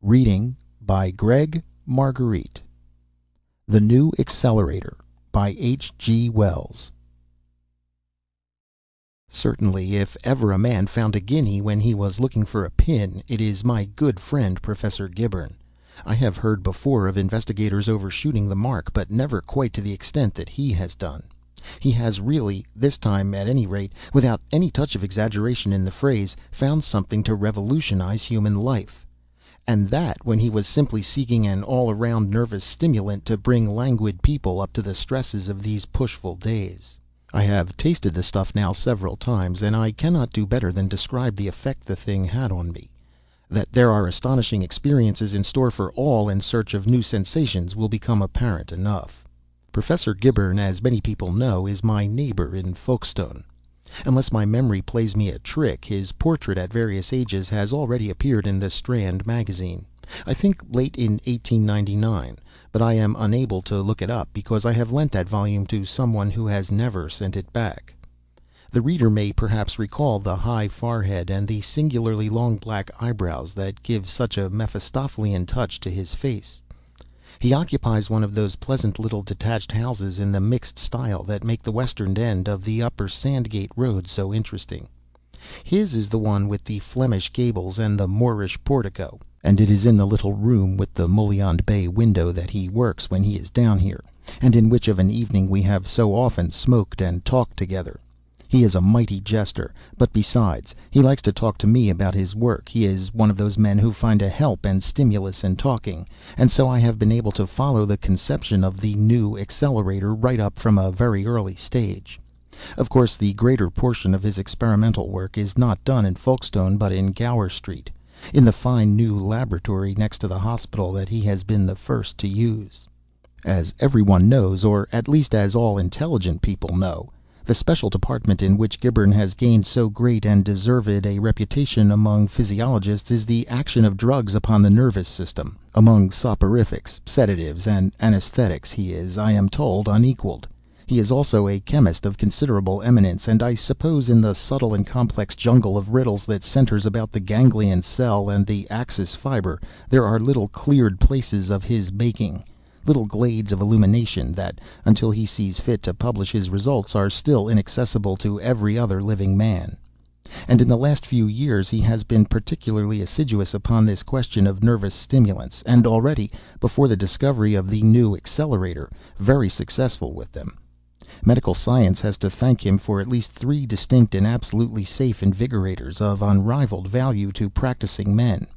Reading by Greg Marguerite. The New Accelerator by H. G. Wells. Certainly, if ever a man found a guinea when he was looking for a pin, it is my good friend Professor Gibberne. I have heard before of investigators overshooting the mark, but never quite to the extent that he has done. He has really, this time at any rate, without any touch of exaggeration in the phrase, found something to revolutionize human life. And that when he was simply seeking an all-around nervous stimulant to bring languid people up to the stresses of these pushful days. I have tasted the stuff now several times, and I cannot do better than describe the effect the thing had on me. That there are astonishing experiences in store for all in search of new sensations will become apparent enough. Professor Gibberne, as many people know, is my neighbor in Folkestone. Unless my memory plays me a trick, his portrait at various ages has already appeared in the Strand magazine, I think late in 1899, but I am unable to look it up because I have lent that volume to someone who has never sent it back. The reader may perhaps recall the high forehead and the singularly long black eyebrows that give such a Mephistophelian touch to his face. He occupies one of those pleasant little detached houses in the mixed style that make the western end of the upper Sandgate Road so interesting. His is the one with the Flemish gables and the Moorish portico, and it is in the little room with the mullioned bay window that he works when he is down here, and in which of an evening we have so often smoked and talked together. He is a mighty jester, but besides, he likes to talk to me about his work. He is one of those men who find a help and stimulus in talking, and so I have been able to follow the conception of the New Accelerator right up from a very early stage. Of course, the greater portion of his experimental work is not done in Folkestone, but in Gower Street, in the fine new laboratory next to the hospital that he has been the first to use. As everyone knows, or at least as all intelligent people know, the special department in which Gibberne has gained so great and deserved a reputation among physiologists is the action of drugs upon the nervous system. Among soporifics, sedatives, and anesthetics he is, I am told, unequaled. He is also a chemist of considerable eminence, and I suppose in the subtle and complex jungle of riddles that centers about the ganglion cell and the axis fiber there are little cleared places of his making, little glades of illumination that, until he sees fit to publish his results, are still inaccessible to every other living man. And in the last few years he has been particularly assiduous upon this question of nervous stimulants, and already, before the discovery of the New Accelerator, very successful with them. Medical science has to thank him for at least 3 distinct and absolutely safe invigorators of unrivaled value to practicing men.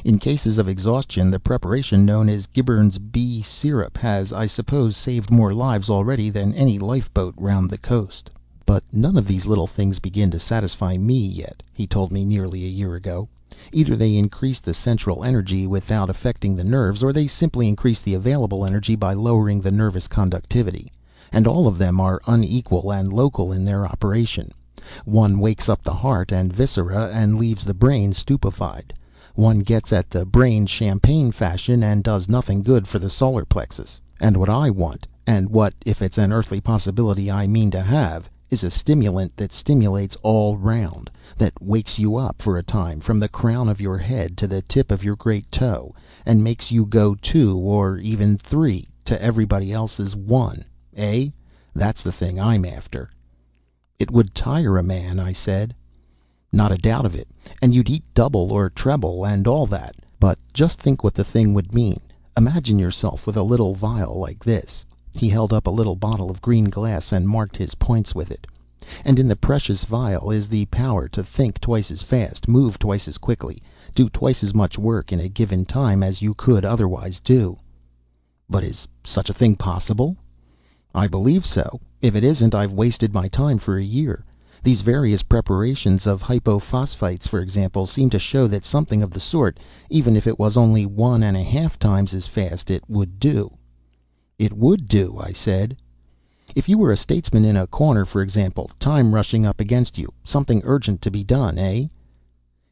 In cases of exhaustion, the preparation known as Gibberne's B syrup has, I suppose, saved more lives already than any lifeboat round the coast. But none of these little things begin to satisfy me yet, he told me nearly a year ago. Either they increase the central energy without affecting the nerves, or they simply increase the available energy by lowering the nervous conductivity. And all of them are unequal and local in their operation. One wakes up the heart and viscera and leaves the brain stupefied. One gets at the brain champagne fashion and does nothing good for the solar plexus. And what I want, and what, if it's an earthly possibility, I mean to have, is a stimulant that stimulates all round, that wakes you up for a time from the crown of your head to the tip of your great toe, and makes you go 2 or even 3 to everybody else's 1. Eh? That's the thing I'm after. It would tire a man, I said. Not a doubt of it, and you'd eat double or treble and all that. But just think what the thing would mean. Imagine yourself with a little vial like this. He held up a little bottle of green glass and marked his points with it. And in the precious vial is the power to think twice as fast, move twice as quickly, do twice as much work in a given time as you could otherwise do. But is such a thing possible? I believe so. If it isn't, I've wasted my time for a year. These various preparations of hypophosphites, for example, seem to show that something of the sort, even if it was only 1½ times as fast, it would do. It would do, I said. If you were a statesman in a corner, for example, time rushing up against you, something urgent to be done, eh?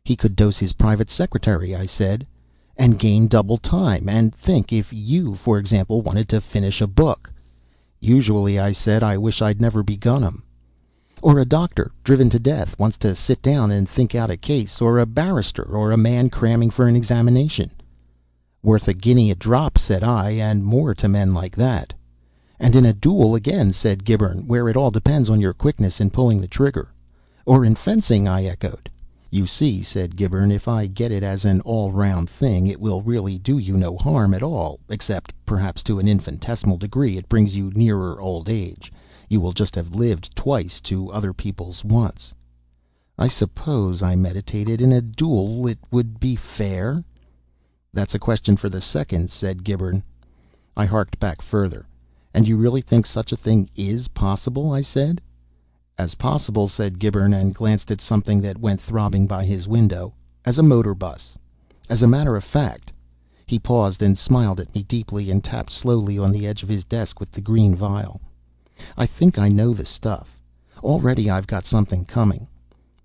He could dose his private secretary, I said, and gain double time. And think if you, for example, wanted to finish a book. Usually, I said, I wish I'd never begun 'em. Or a doctor, driven to death, wants to sit down and think out a case, or a barrister, or a man cramming for an examination. "Worth a guinea a drop," said I, "and more to men like that." "And in a duel again," said Gibberne, "where it all depends on your quickness in pulling the trigger." "Or in fencing," I echoed. "You see," said Gibberne, "if I get it as an all round thing, it will really do you no harm at all, except perhaps to an infinitesimal degree it brings you nearer old age. You will just have lived twice to other people's once." "I suppose," I meditated, "in a duel it would be fair?" "That's a question for the second," said Gibberne. I harked back further. "And you really think such a thing is possible?" I said. "As possible," said Gibberne, and glanced at something that went throbbing by his window, "as a motor bus. As a matter of fact." He paused and smiled at me deeply, and tapped slowly on the edge of his desk with the green vial. "I think I know the stuff. Already I've got something coming."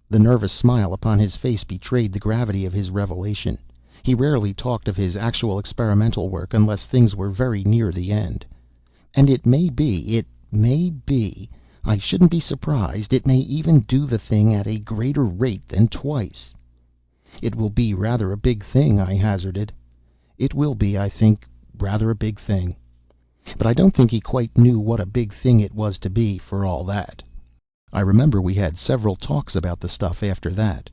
The nervous smile upon his face betrayed the gravity of his revelation. He rarely talked of his actual experimental work unless things were very near the end. "And it may be, I shouldn't be surprised, it may even do the thing at a greater rate than twice." "It will be rather a big thing," I hazarded. "It will be, I think, rather a big thing." But I don't think he quite knew what a big thing it was to be, for all that. I remember we had several talks about the stuff after that.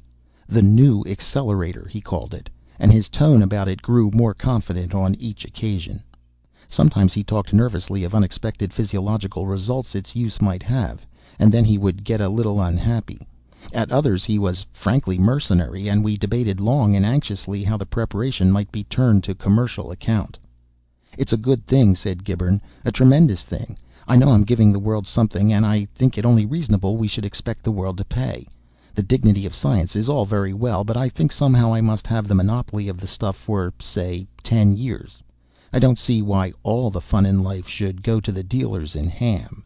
The new Accelerator, he called it, and his tone about it grew more confident on each occasion. Sometimes he talked nervously of unexpected physiological results its use might have, and then he would get a little unhappy. At others he was frankly mercenary, and we debated long and anxiously how the preparation might be turned to commercial account. "It's a good thing," said Gibberne, "a tremendous thing. I know I'm giving the world something, and I think it only reasonable we should expect the world to pay. The dignity of science is all very well, but I think somehow I must have the monopoly of the stuff for, say, 10 years. I don't see why all the fun in life should go to the dealers in ham."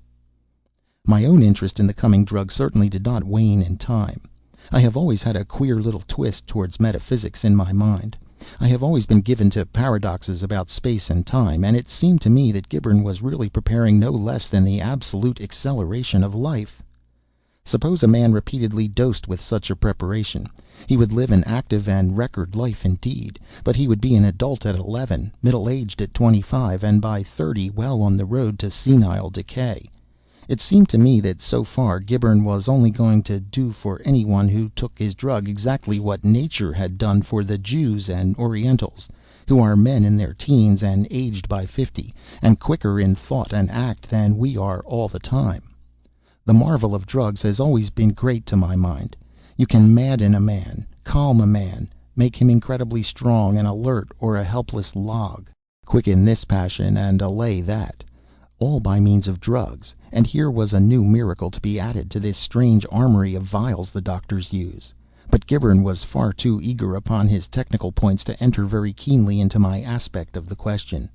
My own interest in the coming drug certainly did not wane in time. I have always had a queer little twist towards metaphysics in my mind. I have always been given to paradoxes about space and time, and it seemed to me that Gibberne was really preparing no less than the absolute acceleration of life. Suppose a man repeatedly dosed with such a preparation. He would live an active and record life indeed, but he would be an adult at 11, middle-aged at 25, and by 30 well on the road to senile decay. It seemed to me that so far Gibberne was only going to do for anyone who took his drug exactly what Nature had done for the Jews and Orientals, who are men in their teens and aged by 50, and quicker in thought and act than we are all the time. The marvel of drugs has always been great to my mind. You can madden a man, calm a man, make him incredibly strong and alert or a helpless log, quicken this passion and allay that, all by means of drugs, and here was a new miracle to be added to this strange armory of vials the doctors use. But Gibberne was far too eager upon his technical points to enter very keenly into my aspect of the question.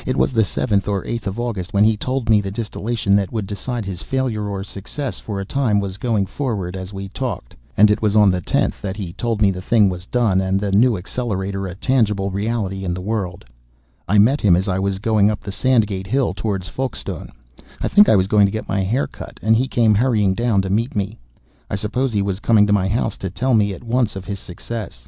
It was the 7th or 8th of August when he told me the distillation that would decide his failure or success for a time was going forward as we talked, and it was on the 10th that he told me the thing was done and the new Accelerator a tangible reality in the world. I met him as I was going up the Sandgate Hill towards Folkestone. I think I was going to get my hair cut, and he came hurrying down to meet me. I suppose he was coming to my house to tell me at once of his success.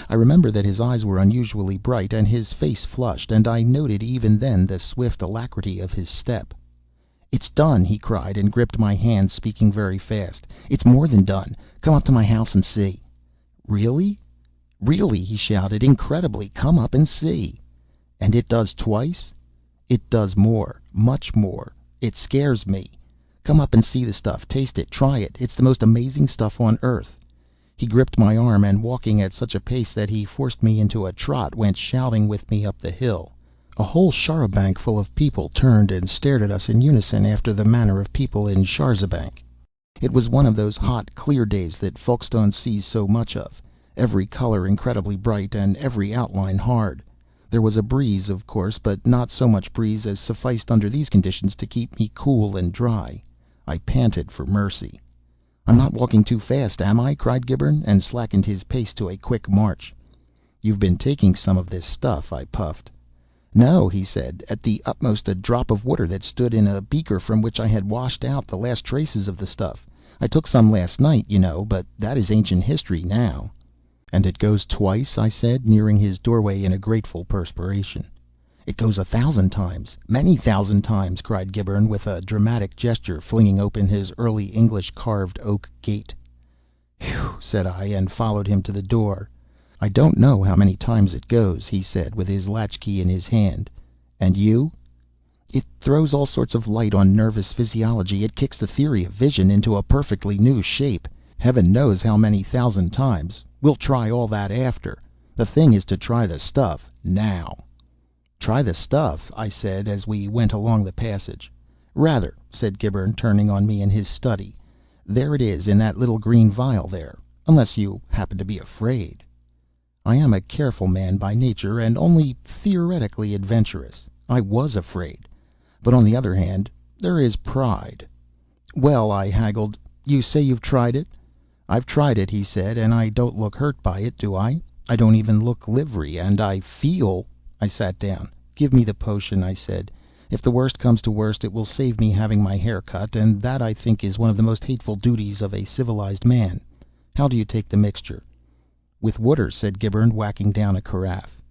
I remember that his eyes were unusually bright, and his face flushed, and I noted even then the swift alacrity of his step. "It's done!" he cried, and gripped my hand, speaking very fast. "It's more than done! Come up to my house and see!" "Really?" "Really!" he shouted. "Incredibly! Come up and see!" "And it does twice?" "It does more, much more. It scares me. Come up and see the stuff, taste it, try it. It's the most amazing stuff on earth." He gripped my arm, and walking at such a pace that he forced me into a trot, went shouting with me up the hill. A whole char-a-banc full of people turned and stared at us in unison, after the manner of people in chars-a-banc. It was one of those hot, clear days that Folkestone sees so much of, every color incredibly bright, and every outline hard. There was a breeze, of course, but not so much breeze as sufficed under these conditions to keep me cool and dry. I panted for mercy. "I'm not walking too fast, am I?" cried Gibberne, and slackened his pace to a quick march. "You've been taking some of this stuff," I puffed. "No," he said, "at the utmost a drop of water that stood in a beaker from which I had washed out the last traces of the stuff. I took some last night, you know, but that is ancient history now." And it goes twice, I said, nearing his doorway in a grateful perspiration. It goes 1,000 times, many thousand times, cried Gibberne with a dramatic gesture, flinging open his early English carved oak gate. Whew, said I, and followed him to the door. I don't know how many times it goes, he said, with his latchkey in his hand. And you? It throws all sorts of light on nervous physiology. It kicks the theory of vision into a perfectly new shape. Heaven knows how many thousand times. We'll try all that after. The thing is to try the stuff now. Try the stuff, I said, as we went along the passage. Rather, said Gibberne, turning on me in his study. There it is, in that little green vial there, unless you happen to be afraid. I am a careful man by nature, and only theoretically adventurous. I was afraid. But on the other hand, there is pride. Well, I haggled, you say you've tried it? I've tried it, he said, and I don't look hurt by it, do I? I don't even look livery, and I feel... I sat down. Give me the potion, I said. If the worst comes to worst, it will save me having my hair cut, and that, I think, is one of the most hateful duties of a civilized man. How do you take the mixture? With water, said Gibberne, whacking down a carafe.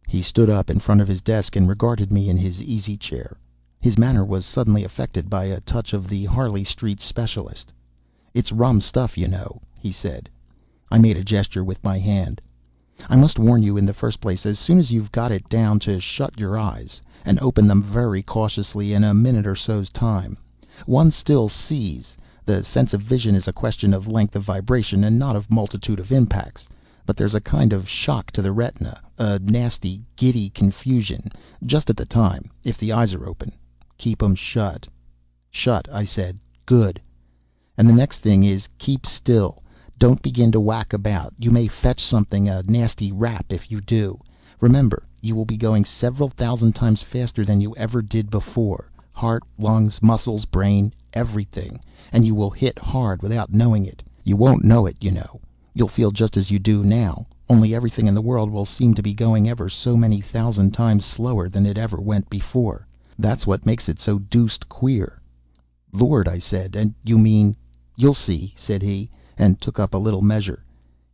He stood up in front of his desk and regarded me in his easy chair. His manner was suddenly affected by a touch of the Harley Street specialist. It's rum stuff, you know, he said. I made a gesture with my hand. I must warn you in the first place, as soon as you've got it down, to shut your eyes, and open them very cautiously in a minute or so's time. One still sees. The sense of vision is a question of length of vibration, and not of multitude of impacts. But there's a kind of shock to the retina, a nasty, giddy confusion, just at the time, if the eyes are open. Keep 'em shut. Shut, I said. Good. And the next thing is, keep still. Don't begin to whack about. You may fetch something a nasty rap if you do. Remember, you will be going several thousand times faster than you ever did before. Heart, lungs, muscles, brain, everything. And you will hit hard without knowing it. You won't know it, you know. You'll feel just as you do now, only everything in the world will seem to be going ever so many thousand times slower than it ever went before. That's what makes it so deuced queer. Lord, I said, and you mean... You'll see, said he, and took up a little measure.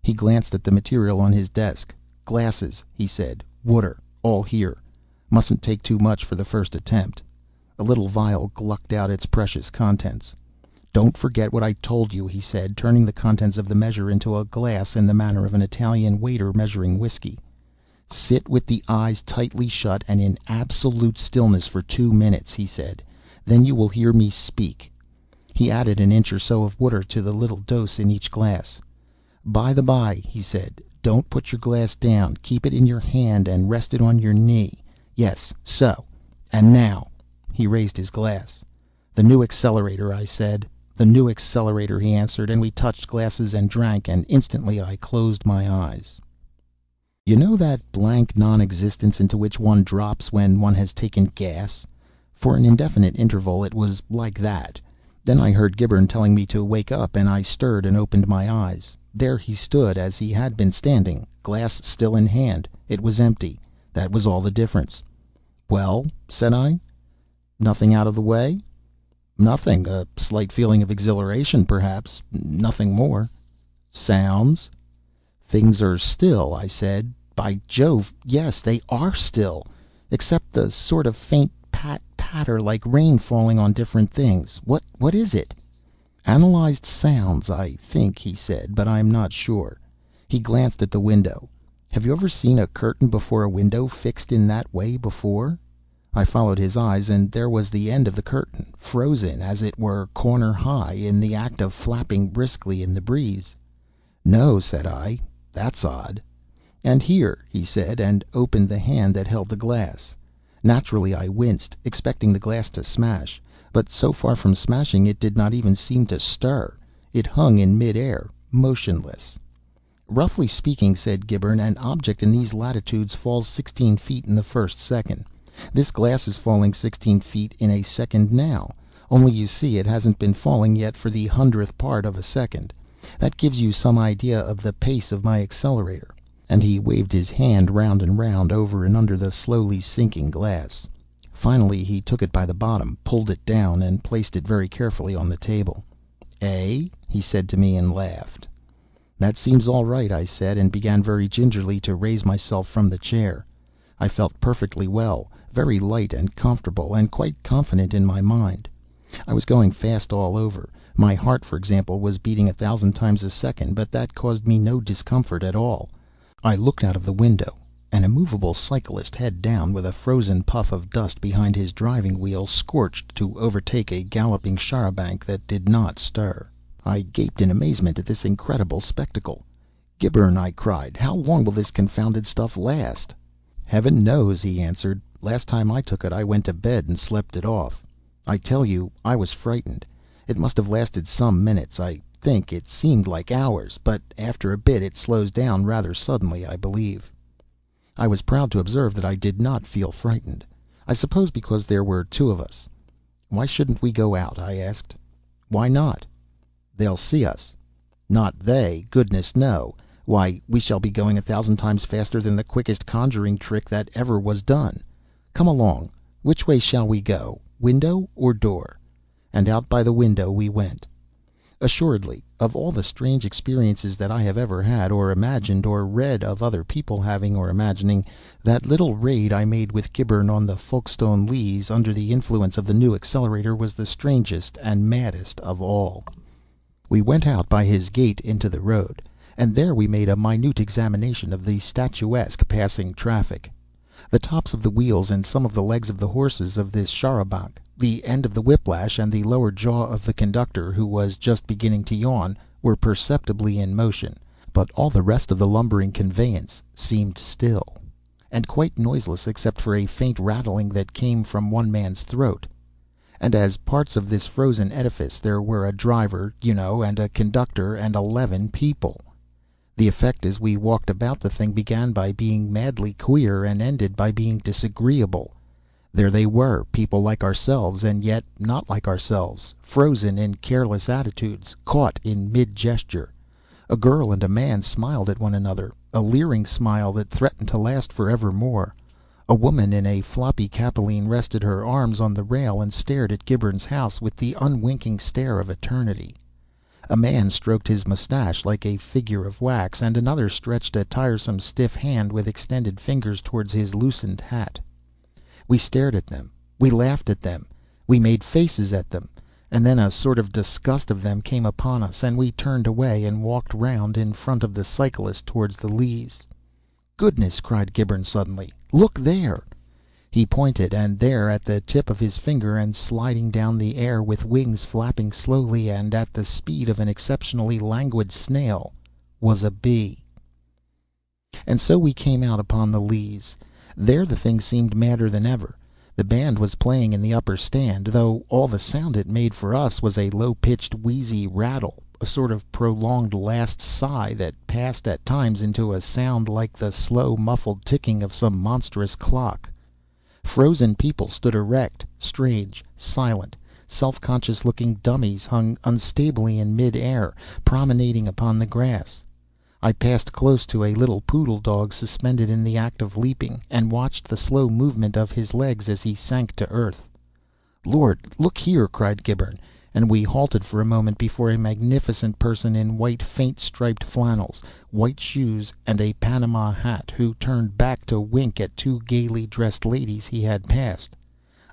He glanced at the material on his desk. Glasses, he said. Water, all here. Mustn't take too much for the first attempt. A little vial glucked out its precious contents. Don't forget what I told you, he said, turning the contents of the measure into a glass in the manner of an Italian waiter measuring whiskey. Sit with the eyes tightly shut and in absolute stillness for 2 minutes, he said. Then you will hear me speak. He added an inch or so of water to the little dose in each glass. By the by, he said, don't put your glass down. Keep it in your hand and rest it on your knee. Yes, so. And now. He raised his glass. The new Accelerator, I said. The new Accelerator, he answered, and we touched glasses and drank, and instantly I closed my eyes. You know that blank non-existence into which one drops when one has taken gas? For an indefinite interval it was like that. Then I heard Gibberne telling me to wake up, and I stirred and opened my eyes. There he stood, as he had been standing, glass still in hand. It was empty. That was all the difference. Well, said I. Nothing out of the way? Nothing. A slight feeling of exhilaration, perhaps. Nothing more. Sounds? Things are still, I said. By Jove, yes, they are still. Except the sort of faint patter like rain falling on different things. What is it? Analyzed sounds, I think, he said, but I'm not sure. He glanced at the window. Have you ever seen a curtain before a window fixed in that way before? I followed his eyes, and there was the end of the curtain, frozen, as it were, corner high, in the act of flapping briskly in the breeze. No, said I. That's odd. And here, he said, and opened the hand that held the glass. Naturally I winced, expecting the glass to smash, but so far from smashing it did not even seem to stir. It hung in mid-air, motionless. Roughly speaking, said Gibberne, an object in these latitudes falls 16 feet in the first second. This glass is falling 16 feet in a second now, only you see it hasn't been falling yet for the 100th part of a second. That gives you some idea of the pace of my Accelerator. And he waved his hand round and round over and under the slowly sinking glass. Finally he took it by the bottom, pulled it down, and placed it very carefully on the table. Eh? He said to me and laughed. "That seems all right," I said, and began very gingerly to raise myself from the chair. I felt perfectly well, very light and comfortable, and quite confident in my mind. I was going fast all over. My heart, for example, was beating 1,000 times a second, but that caused me no discomfort at all. I looked out of the window. An immovable cyclist, head down, with a frozen puff of dust behind his driving wheel, scorched to overtake a galloping char a banc that did not stir. I gaped in amazement at this incredible spectacle. "Gibberne," I cried, "how long will this confounded stuff last?" "Heaven knows," he answered. "Last time I took it I went to bed and slept it off. I tell you, I was frightened. It must have lasted some minutes. I think it seemed like hours, but after a bit it slows down rather suddenly, I believe." I was proud to observe that I did not feel frightened. I suppose because there were two of us. "Why shouldn't we go out?" I asked. "Why not?" "They'll see us." "Not they, goodness, no. Why, we shall be going 1,000 times faster than the quickest conjuring trick that ever was done. Come along. Which way shall we go, window or door?" And out by the window we went. Assuredly, of all the strange experiences that I have ever had, or imagined, or read of other people having or imagining, that little raid I made with Gibberne on the Folkestone Leas, under the influence of the new Accelerator, was the strangest and maddest of all. We went out by his gate into the road, and there we made a minute examination of the statuesque passing traffic. The tops of the wheels and some of the legs of the horses of this char a banc, the end of the whiplash, and the lower jaw of the conductor, who was just beginning to yawn, were perceptibly in motion, but all the rest of the lumbering conveyance seemed still, and quite noiseless except for a faint rattling that came from one man's throat. And as parts of this frozen edifice there were a driver, you know, and a conductor, and 11 people. The effect as we walked about the thing began by being madly queer and ended by being disagreeable. There they were, people like ourselves and yet not like ourselves, frozen in careless attitudes, caught in mid-gesture. A girl and a man smiled at one another, a leering smile that threatened to last forevermore. A woman in a floppy capelline rested her arms on the rail and stared at Gibberne's house with the unwinking stare of eternity. A man stroked his mustache like a figure of wax, and another stretched a tiresome stiff hand with extended fingers towards his loosened hat. We stared at them, we laughed at them, we made faces at them, and then a sort of disgust of them came upon us, and we turned away and walked round in front of the cyclist towards the Leas. "Goodness!" cried Gibberne suddenly. "Look there!" He pointed, and there, at the tip of his finger, and sliding down the air with wings flapping slowly and at the speed of an exceptionally languid snail, was a bee. And so we came out upon the Leas. There the thing seemed madder than ever. The band was playing in the upper stand, though all the sound it made for us was a low-pitched, wheezy rattle, a sort of prolonged last sigh that passed at times into a sound like the slow, muffled ticking of some monstrous clock. Frozen people stood erect, strange, silent, self-conscious looking dummies hung unstably in mid-air, promenading upon the grass. I passed close to a little poodle dog suspended in the act of leaping, and watched the slow movement of his legs as he sank to earth. "Lord, look here!" cried Gibberne, and we halted for a moment before a magnificent person in white faint striped flannels, white shoes, and a Panama hat, who turned back to wink at two gaily dressed ladies he had passed.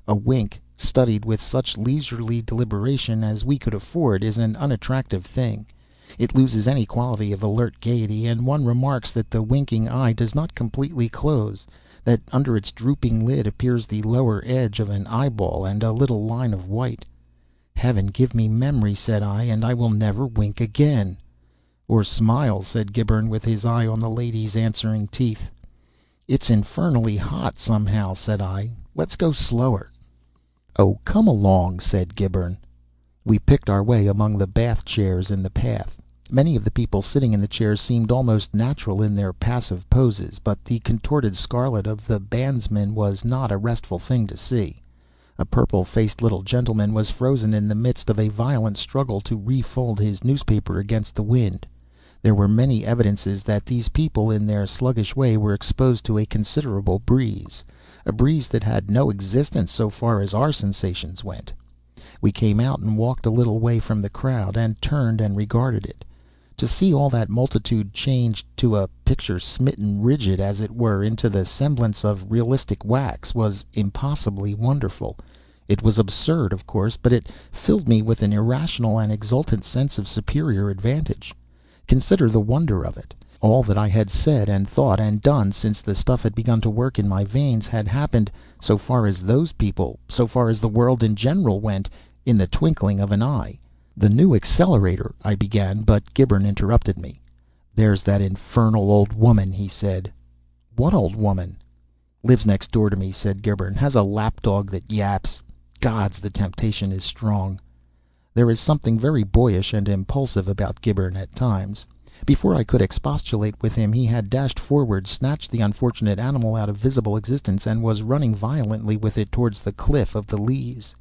A wink, studied with such leisurely deliberation as we could afford, is an unattractive thing. It loses any quality of alert gaiety, and one remarks that the winking eye does not completely close, that under its drooping lid appears the lower edge of an eyeball and a little line of white. "Heaven give me memory," said I, "and I will never wink again." "Or smile," said Gibberne, with his eye on the lady's answering teeth. "It's infernally hot, somehow," said I. "Let's go slower." "Oh, come along," said Gibberne. We picked our way among the bath chairs in the path. Many of the people sitting in the chairs seemed almost natural in their passive poses, but the contorted scarlet of the bandsmen was not a restful thing to see. A purple-faced little gentleman was frozen in the midst of a violent struggle to refold his newspaper against the wind. There were many evidences that these people, in their sluggish way, were exposed to a considerable breeze, a breeze that had no existence so far as our sensations went. We came out and walked a little way from the crowd, and turned and regarded it. To see all that multitude changed to a picture smitten rigid, as it were, into the semblance of realistic wax, was impossibly wonderful. It was absurd, of course, but it filled me with an irrational and exultant sense of superior advantage. Consider the wonder of it. All that I had said and thought and done since the stuff had begun to work in my veins had happened, so far as those people, so far as the world in general went, in the twinkling of an eye. "The new Accelerator," I began, but Gibberne interrupted me. "There's that infernal old woman," he said. "What old woman?" "Lives next door to me," said Gibberne. "Has a lapdog that yaps. Gods, the temptation is strong." There is something very boyish and impulsive about Gibberne at times. Before I could expostulate with him, he had dashed forward, snatched the unfortunate animal out of visible existence, and was running violently with it towards the cliff of the Leas.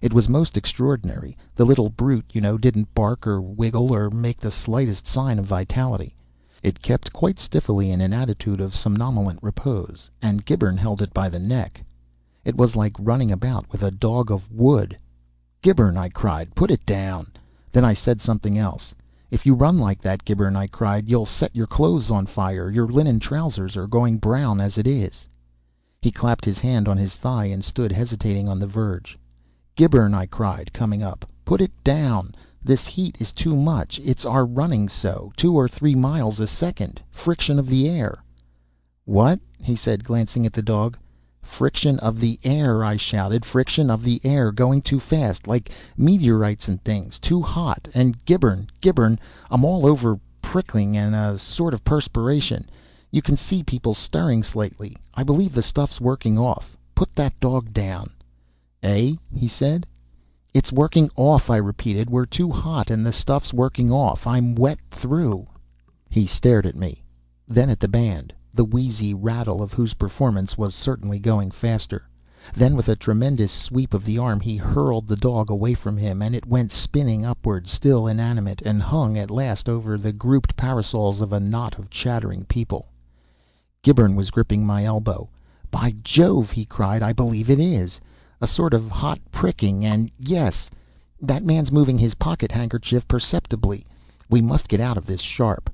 It was most extraordinary. The little brute, didn't bark or wiggle or make the slightest sign of vitality. It kept quite stiffly in an attitude of somnolent repose, and Gibberne held it by the neck. It was like running about with a dog of wood. "Gibberne," I cried, "put it down." Then I said something else. "If you run like that, Gibberne," I cried, "you'll set your clothes on fire. Your linen trousers are going brown as it is." He clapped his hand on his thigh and stood hesitating on the verge. "Gibberne," I cried, coming up, "put it down. This heat is too much. It's our running so, 2 or 3 miles a second. Friction of the air." "What?" he said, glancing at the dog. "Friction of the air," I shouted. "Friction of the air. Going too fast, like meteorites and things. Too hot. And Gibberne, I'm all over prickling and a sort of perspiration. You can see people stirring slightly. I believe the stuff's working off. Put that dog down." "Eh?" he said. "It's working off," I repeated. "We're too hot, and the stuff's working off. I'm wet through." He stared at me, then at the band, the wheezy rattle of whose performance was certainly going faster. Then, with a tremendous sweep of the arm, he hurled the dog away from him, and it went spinning upward, still inanimate, and hung at last over the grouped parasols of a knot of chattering people. Gibberne was gripping my elbow. "By Jove!" he cried, "I believe it is. A sort of hot pricking, and yes, that man's moving his pocket handkerchief perceptibly. We must get out of this sharp."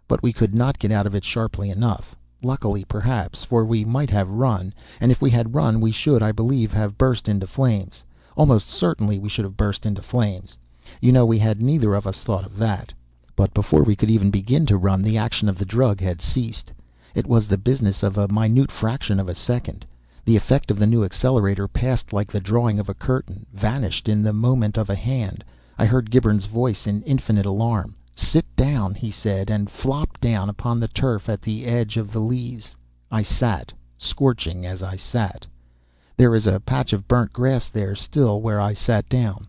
But we could not get out of it sharply enough. Luckily, perhaps, for we might have run, and if we had run we should, I believe, have burst into flames. Almost certainly we should have burst into flames. We had neither of us thought of that. But before we could even begin to run, the action of the drug had ceased. It was the business of a minute fraction of a second. The effect of the new Accelerator passed like the drawing of a curtain, vanished in the movement of a hand. I heard Gibberne's voice in infinite alarm. "Sit down," he said, "and flop down upon the turf at the edge of the Leas." I sat, scorching as I sat. There is a patch of burnt grass there still where I sat down.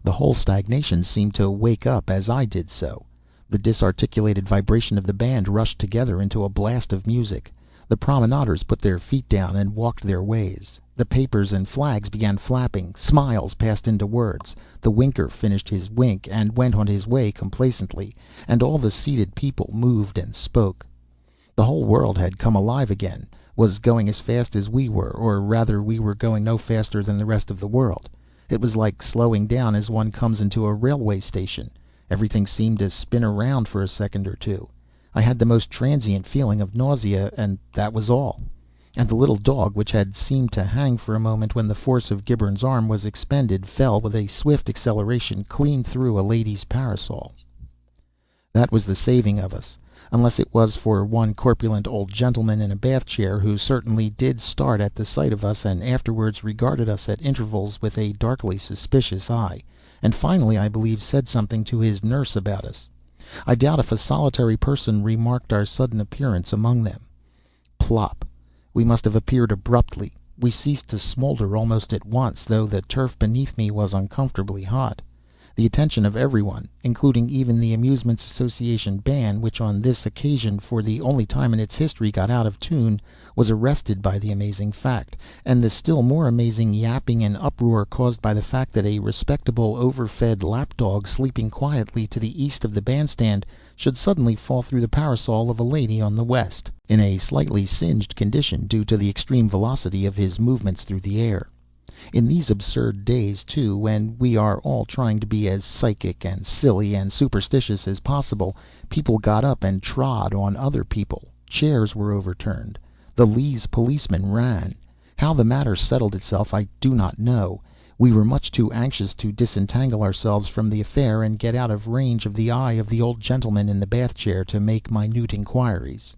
The whole stagnation seemed to wake up as I did so. The disarticulated vibration of the band rushed together into a blast of music. The promenaders put their feet down and walked their ways. The papers and flags began flapping. Smiles passed into words. The winker finished his wink and went on his way complacently, and all the seated people moved and spoke. The whole world had come alive again, was going as fast as we were, or rather we were going no faster than the rest of the world. It was like slowing down as one comes into a railway station. Everything seemed to spin around for a second or two. I had the most transient feeling of nausea, and that was all. And the little dog, which had seemed to hang for a moment when the force of Gibberne's arm was expended, fell with a swift acceleration clean through a lady's parasol. That was the saving of us, unless it was for one corpulent old gentleman in a bath chair, who certainly did start at the sight of us, and afterwards regarded us at intervals with a darkly suspicious eye, and finally, I believe, said something to his nurse about us. I doubt if a solitary person remarked our sudden appearance among them. Plop! We must have appeared abruptly. We ceased to smolder almost at once, though the turf beneath me was uncomfortably hot. The attention of everyone, including even the Amusements Association band, which on this occasion, for the only time in its history, got out of tune, was arrested by the amazing fact, and the still more amazing yapping and uproar caused by the fact that a respectable, overfed lapdog, sleeping quietly to the east of the bandstand, should suddenly fall through the parasol of a lady on the west, in a slightly singed condition due to the extreme velocity of his movements through the air. In these absurd days, too, when we are all trying to be as psychic and silly and superstitious as possible, people got up and trod on other people. Chairs were overturned. The Lees policeman ran. How the matter settled itself I do not know. We were much too anxious to disentangle ourselves from the affair and get out of range of the eye of the old gentleman in the bath chair to make minute inquiries.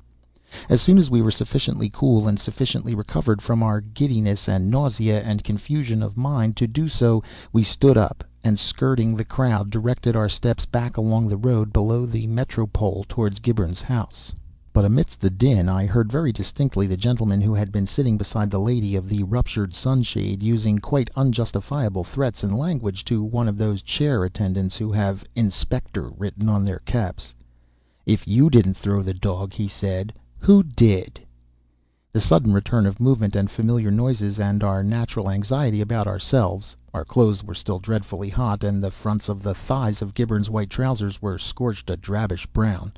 As soon as we were sufficiently cool and sufficiently recovered from our giddiness and nausea and confusion of mind to do so, we stood up, and skirting the crowd, directed our steps back along the road below the Metropole towards Gibbern's house. But amidst the din I heard very distinctly the gentleman who had been sitting beside the lady of the ruptured sunshade using quite unjustifiable threats and language to one of those chair attendants who have "Inspector" written on their caps. "If you didn't throw the dog," he said, "who did?" The sudden return of movement and familiar noises, and our natural anxiety about ourselves (our clothes were still dreadfully hot, and the fronts of the thighs of Gibbern's white trousers were scorched a drabbish brown),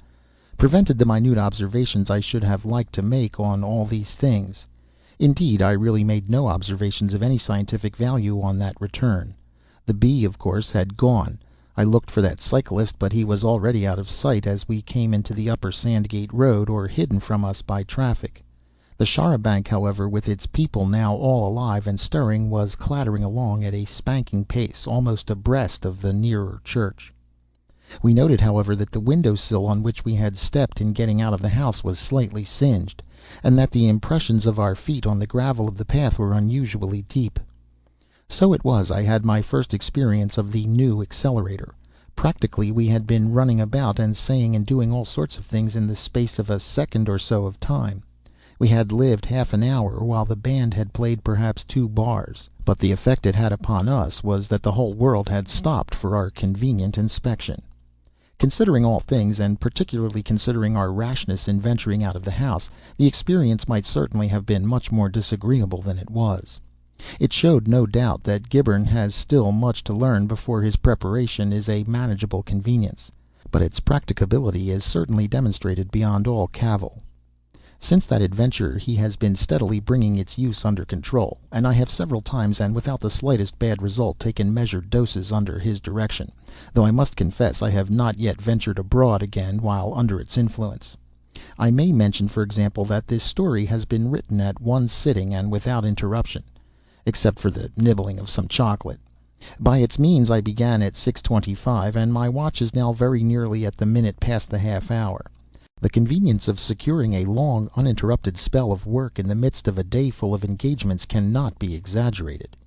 prevented the minute observations I should have liked to make on all these things. Indeed, I really made no observations of any scientific value on that return. The bee, of course, had gone. I looked for that cyclist, but he was already out of sight as we came into the upper Sandgate Road, or hidden from us by traffic. The char a banc, however, with its people now all alive and stirring, was clattering along at a spanking pace, almost abreast of the nearer church. We noted, however, that the window sill on which we had stepped in getting out of the house was slightly singed, and that the impressions of our feet on the gravel of the path were unusually deep. So it was I had my first experience of the new Accelerator. Practically we had been running about and saying and doing all sorts of things in the space of a second or so of time. We had lived half an hour, while the band had played perhaps 2 bars, but the effect it had upon us was that the whole world had stopped for our convenient inspection. Considering all things, and particularly considering our rashness in venturing out of the house, the experience might certainly have been much more disagreeable than it was. It showed, no doubt, that Gibbern has still much to learn before his preparation is a manageable convenience, but its practicability is certainly demonstrated beyond all cavil. Since that adventure he has been steadily bringing its use under control, and I have several times and without the slightest bad result taken measured doses under his direction, though I must confess I have not yet ventured abroad again while under its influence. I may mention, for example, that this story has been written at one sitting and without interruption, except for the nibbling of some chocolate. By its means I began at 6:25, and my watch is now very nearly at the minute past the half hour. The convenience of securing a long, uninterrupted spell of work in the midst of a day full of engagements cannot be exaggerated.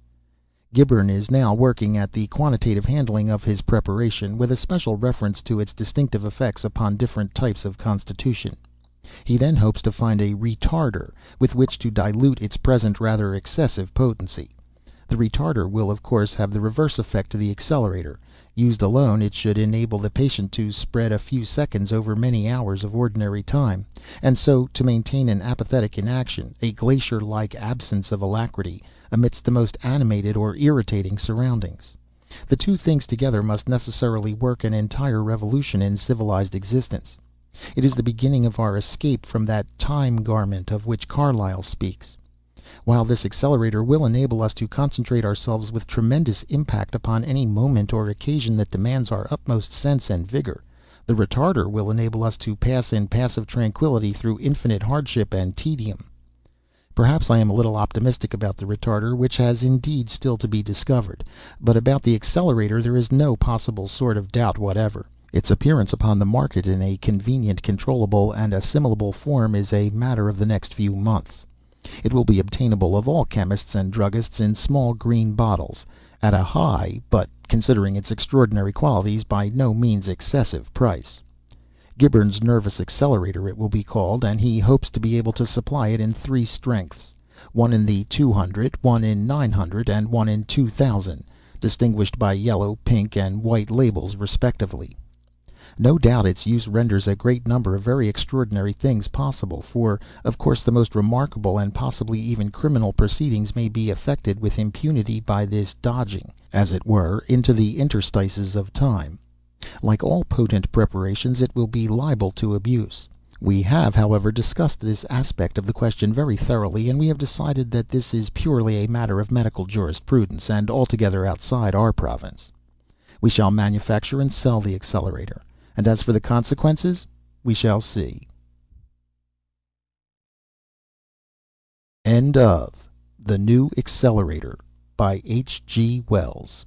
Gibbern is now working at the quantitative handling of his preparation, with a special reference to its distinctive effects upon different types of constitution. He then hopes to find a retarder with which to dilute its present rather excessive potency. The retarder will, of course, have the reverse effect to the accelerator. Used alone, it should enable the patient to spread a few seconds over many hours of ordinary time, and so to maintain an apathetic inaction, a glacier-like absence of alacrity, amidst the most animated or irritating surroundings. The two things together must necessarily work an entire revolution in civilized existence. It is the beginning of our escape from that time garment of which Carlyle speaks. While this accelerator will enable us to concentrate ourselves with tremendous impact upon any moment or occasion that demands our utmost sense and vigor, the retarder will enable us to pass in passive tranquillity through infinite hardship and tedium. Perhaps I am a little optimistic about the retarder, which has indeed still to be discovered, but about the accelerator there is no possible sort of doubt whatever. Its appearance upon the market in a convenient, controllable, and assimilable form is a matter of the next few months. It will be obtainable of all chemists and druggists in small green bottles, at a high, but, considering its extraordinary qualities, by no means excessive price. Gibbern's Nervous Accelerator it will be called, and he hopes to be able to supply it in 3 strengths, one in the 200, one in 900, and one in 2000, distinguished by yellow, pink, and white labels respectively. No doubt its use renders a great number of very extraordinary things possible, for, of course, the most remarkable and possibly even criminal proceedings may be effected with impunity by this dodging, as it were, into the interstices of time. Like all potent preparations, it will be liable to abuse. We have, however, discussed this aspect of the question very thoroughly, and we have decided that this is purely a matter of medical jurisprudence, and altogether outside our province. We shall manufacture and sell the Accelerator, and as for the consequences, we shall see. End of The New Accelerator by H. G. Wells.